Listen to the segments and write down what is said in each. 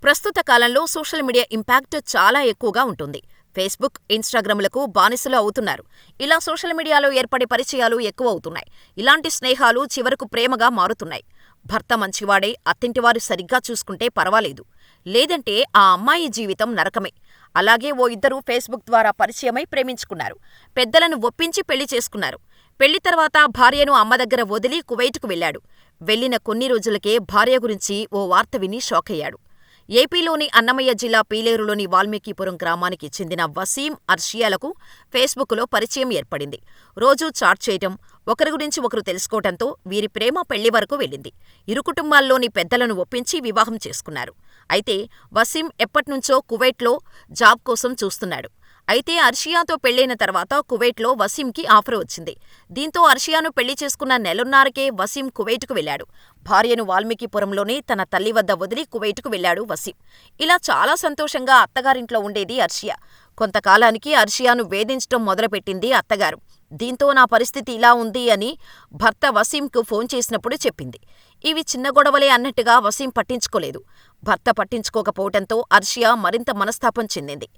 ప్రస్తుత కాలంలో social media impact చాలా ఎక్కువగా ఉంటుంది. ఫేస్‌బుక్, ఇన్‌స్టాగ్రామ్‌లకు బానిసలు అవుతున్నారు. ఇలా సోషల్ మీడియాలో ఏర్పడే పరిచయాలు ఎక్కువవుతున్నాయి. ఇలాంటి స్నేహాలు చివరకు ప్రేమగా మారుతున్నాయి. భర్త మంచివాడై అత్తింటివారు సరిగ్గా చూసుకుంటే పరవాలేదు. లేదంటే ఆ అమ్మాయి జీవితం నరకమే. అలాగే ఓ ఇద్దరు ఫేస్‌బుక్ ద్వారా పరిచయమై ప్రేమించుకున్నారు. పెద్దలను ఒప్పించి పెళ్లి చేసుకున్నారు. పెళ్లి తర్వాత భార్యను అమ్మ దగ్గర వదిలి కువైట్‌కు వెళ్లాడు. వెళ్లిన కొన్ని రోజులకే భార్య గురించి ఓ వార్త విని షాకయ్యాడు. ఏపీలోని అన్నమయ్య జిల్లా పీలేరులోని వాల్మీకిపురం గ్రామానికి చెందిన వసీం, అర్షియాలకు ఫేస్‌బుక్‌లో పరిచయం ఏర్పడింది. రోజూ చాట్ చేయటం, ఒకరి గురించి ఒకరు తెలుసుకోవటంతో వీరి ప్రేమ పెళ్లి వరకు వెళ్ళింది. ఇరు కుటుంబాల్లోని పెద్దలను ఒప్పించి వివాహం చేసుకున్నారు. అయితే వసీం ఎప్పట్నుంచో కువైట్లో జాబ్ కోసం చూస్తున్నాడు. అయితే అర్షియాతో పెళ్లైన తర్వాత కువైట్లో వసీంకి ఆఫర్ వచ్చింది. దీంతో అర్షియాను పెళ్లి చేసుకున్న నెలన్నరకే వసీం కువైట్‌కు వెళ్లాడు. భార్యను వాల్మీకిపురంలోనే తన తల్లి వద్ద వదిలి కువైట్‌కు వెళ్లాడు వసీం. ఇలా చాలా సంతోషంగా అత్తగారింట్లో ఉండేది అర్షియా. కొంతకాలానికి అర్షియాను వేధించటం మొదలుపెట్టింది అత్తగారు. దీంతో నా పరిస్థితి ఇలా ఉంది అని భర్త వసీంకు ఫోన్ చేసినప్పుడు చెప్పింది. ఇవి చిన్న గొడవలే అన్నట్టుగా వసీం పట్టించుకోలేదు. భర్త పట్టించుకోకపోవటంతో అర్షియా మరింత మనస్తాపం చెందింది.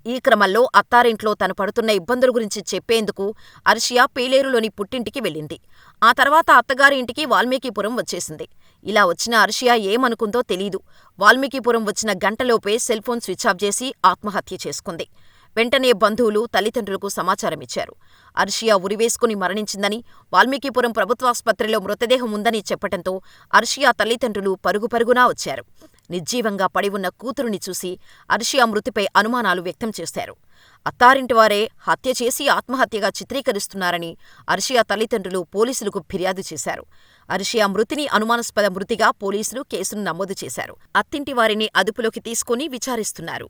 ఈ క్రమంలో అత్తారింట్లో తను పడుతున్న ఇబ్బందుల గురించి చెప్పేందుకు అర్షియా పీలేరులోని పుట్టింటికి వెళ్ళింది. ఆ తర్వాత అత్తగారి ఇంటికి వాల్మీకిపురం వచ్చేసింది. ఇలా వచ్చిన అర్షియా ఏమనుకుందో తెలీదు. వాల్మీకిపురం వచ్చిన గంటలోపే సెల్ఫోన్ స్విచ్ ఆఫ్ చేసి ఆత్మహత్య చేసుకుంది. వెంటనే బంధువులు, తల్లిదండ్రులకు సమాచారమిచ్చారు. అర్షియా ఉరివేసుకుని మరణించిందని, వాల్మీకిపురం ప్రభుత్వాసుపత్రిలో మృతదేహం ఉందని చెప్పటంతో అర్షియా తల్లిదండ్రులు పరుగుపరుగునా వచ్చారు. నిర్జీవంగా పడి ఉన్న కూతురుని చూసి అర్షియా మృతిపై అనుమానాలు వ్యక్తం చేశారు. అత్తారింటివారే హత్య చేసి ఆత్మహత్యగా చిత్రీకరిస్తున్నారని అర్షియా తల్లిదండ్రులు పోలీసులకు ఫిర్యాదు చేశారు. అర్షియా మృతిని అనుమానాస్పద మృతిగా పోలీసులు కేసును నమోదు చేశారు. అత్తింటివారిని అదుపులోకి తీసుకుని విచారిస్తున్నారు.